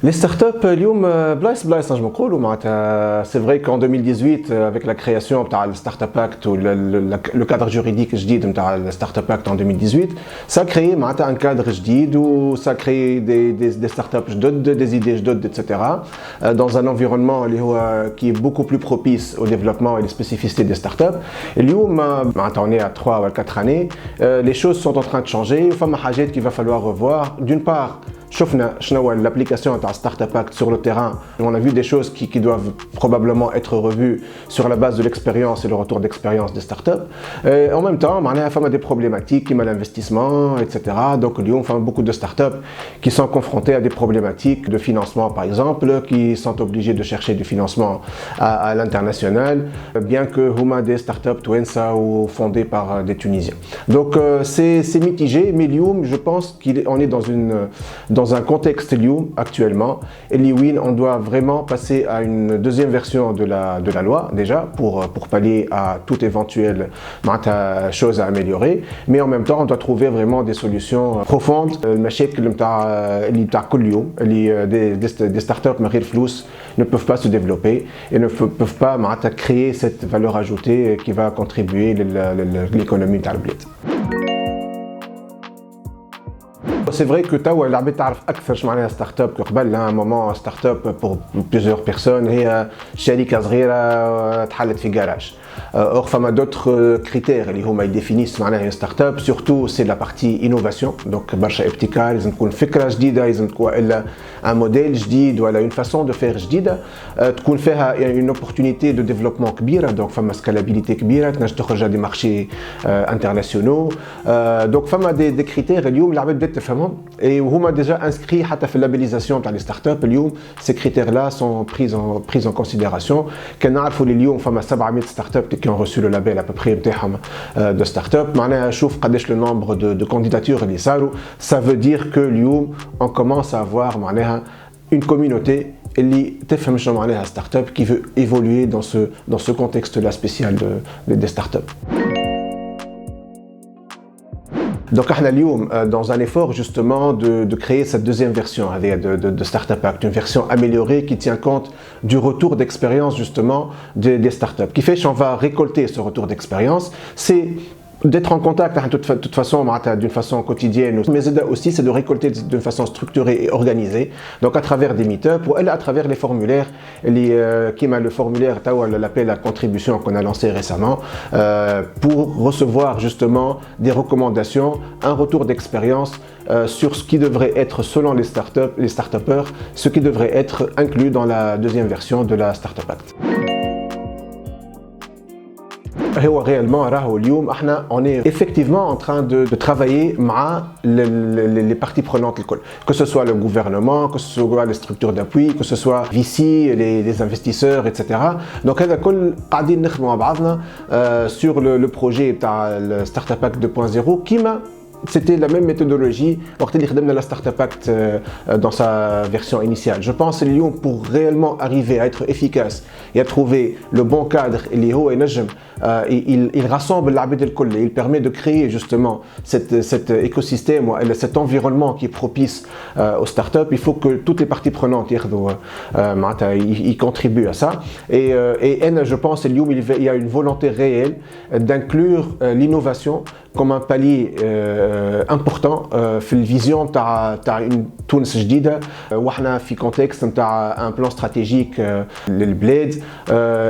Les startups, اليوم بلايص نجم نقولوا معناتها c'est vrai qu'en 2018 avec la création تاع le Startup Act ou le cadre juridique جديد نتاع le Startup Act en 2018 ça a créé معناتها un cadre جديد و ça a créé des startups جدد, des idées جدد etc. dans un environnement اللي هو qui est beaucoup plus propice au développement et les spécificités des startups. اليوم معناتها on est à 3 ou 4 années, les choses sont en train de changer, فما حاجات qu'il va falloir revoir. D'une part, شفنا شنو l'application تاع Startup Act sur le terrain. On a vu des choses qui doivent probablement être revues sur la base de l'expérience et le retour d'expérience des startups. Et en même temps, معناها فما des problématiques comme l'investissement, etc. Donc اليوم فما beaucoup de startups qui sont confrontées à des problématiques de financement par exemple, qui sont obligés de chercher du financement à l'international, bien que هما des startups توانسة ou fondées par des Tunisiens. Donc c'est mitigé, mais اليوم je pense qu'on est dans un contexte actuellement, et on doit vraiment passer à une deuxième version de la loi déjà pour pallier à toute éventuelle chose à améliorer, mais en même temps on doit trouver vraiment des solutions profondes. المشاكل نتاع كل يوم des startups من غير فلوس ne peuvent pas se développer et ne peuvent pas créer cette valeur ajoutée qui va contribuer l'économie نتاع البلاد. C'est vrai que توا العباد تعرف اكثر شو معناها ستارت اب قبل. un moment ستارت اب pour plusieurs personnes هي شركه صغيره تحلت في جراج. Or, فما d'autres critères اللي هما يديفينيس معناها une start-up, surtout c'est la partie innovation. Donc برشا ابتكار، لازم تكون فكرة جديدة، لازم تكون إلا un modèle جديد ولا une façon de faire جديدة، تكون فيها une opportunité de développement كبيرة. Donc فما scalabilité كبيرة، تنجم تخرج à des marchés internationaux. Donc فما des critères اليوم العباد بدات تفهمهم et هما déjà inscrits حتى في اللابيليزاسيون تاع les start-up. اليوم ces critères-là sont pris en considération. كنعرفوا اليوم فما 700 start-up qui ont reçu le label à peu près de start-up. معناها شوف قداش le nombre de candidatures اللي صاروا. Ça veut dire que اليوم on commence à avoir معناها une communauté اللي تفهم شنو معناها start-up qui veut évoluer dans ce contexte-là spécial des start-up. Donc, اليوم dans un effort justement de créer cette deuxième version de Startup Act, une version améliorée qui tient compte du retour d'expérience justement des startups. Qui fait qu'on va récolter ce retour d'expérience, c'est d'être en contact de toute façon d'une façon quotidienne, mais aussi c'est de récolter d'une façon structurée et organisée, donc à travers des meet-ups ou à travers les formulaires qui m'a le formulaire l'appel à contribution qu'on a lancé récemment pour recevoir justement des recommandations, un retour d'expérience sur ce qui devrait être selon les start-upers, ce qui devrait être inclus dans la deuxième version de la Startup Act. Réellement, on est effectivement en train de travailler avec les parties prenantes, que ce soit le gouvernement, que ce soit les structures d'appui, que ce soit VC, les investisseurs, etc. Donc, sur le projet de Startup Act 2.0 qui m'a c'était la même méthodologie pour la Startup Act dans sa version initiale. Je pense que pour réellement arriver à être efficace et à trouver le bon cadre, il rassemble l'abed el-koll, il permet de créer justement cet écosystème, cet environnement qui est propice aux startups. Il faut que toutes les parties prenantes y contribuent à ça. Et je pense qu'il y a une volonté réelle d'inclure l'innovation comme un palier important في الفيزيون تاع تونس جديده وحنا في contexte تاع un plan stratégique للبلاد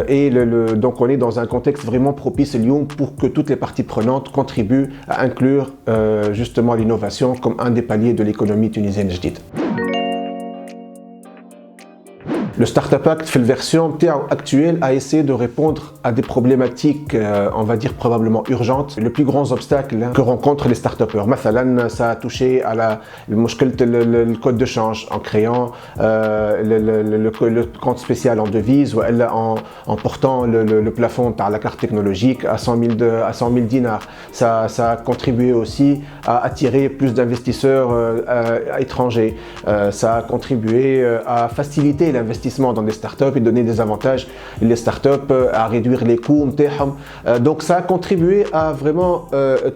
et donc on est dans un contexte vraiment propice اليوم pour que toutes les parties prenantes contribuent à inclure justement l'innovation comme un des paliers de l'économie tunisienne جديده. Le Startup Act, la version actuelle, a essayé de répondre à des problématiques, on va dire probablement urgentes. Le plus grand obstacle que rencontrent les start-upers, ça a touché à le code de change en créant le compte spécial en devise ou en portant le plafond à la carte technologique à 100 000 dinars. Ça a contribué aussi à attirer plus d'investisseurs étrangers. Ça a contribué à faciliter l'investissement d'investissement dans des startups et donner des avantages les startups à réduire les coûts. Donc ça a contribué à vraiment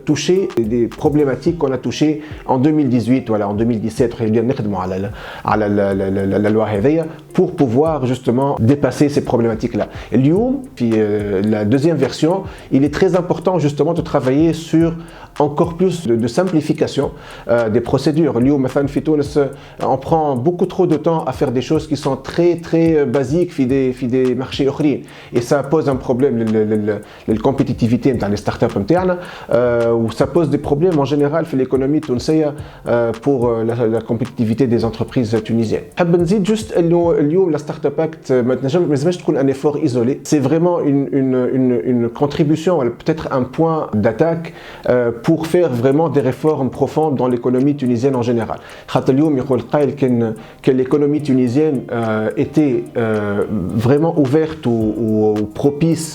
toucher des problématiques qu'on a touchées en 2018, voilà, en 2017, la loi هذيا pour pouvoir justement dépasser ces problématiques-là. Et puis la deuxième version, il est très important justement de travailler sur encore plus de simplification des procédures. On prend beaucoup trop de temps à faire des choses qui sont très basiques dans des marchés autres. Et ça pose un problème la compétitivité dans les startups internes, ou ça pose des problèmes en général dans l'économie tunisienne pour la compétitivité des entreprises tunisiennes. Juste la Startup Act c'est un effort isolé, c'est vraiment une contribution, peut-être un point d'attaque pour faire vraiment des réformes profondes dans l'économie tunisienne en général. Que l'économie tunisienne était vraiment ouverte ou propice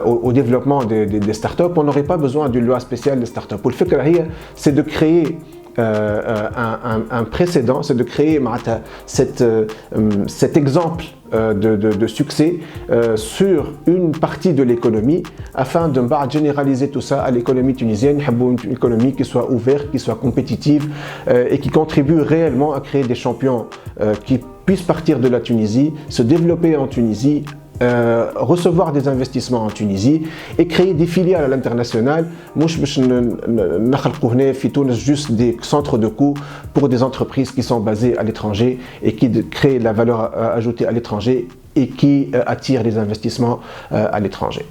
au développement des startups, on n'aurait pas besoin d'une loi spéciale des startups. Le fait c'est de créer un précédent, c'est de créer cet exemple de succès sur une partie de l'économie afin de généraliser tout ça à l'économie tunisienne, une économie qui soit ouverte, qui soit compétitive et qui contribue réellement à créer des champions qui puissent partir de la Tunisie, se développer en Tunisie, recevoir des investissements en Tunisie et créer des filiales à l'international. Juste des centres de coûts pour des entreprises qui sont basées à l'étranger et qui créent la valeur ajoutée à l'étranger et qui attirent les investissements à l'étranger.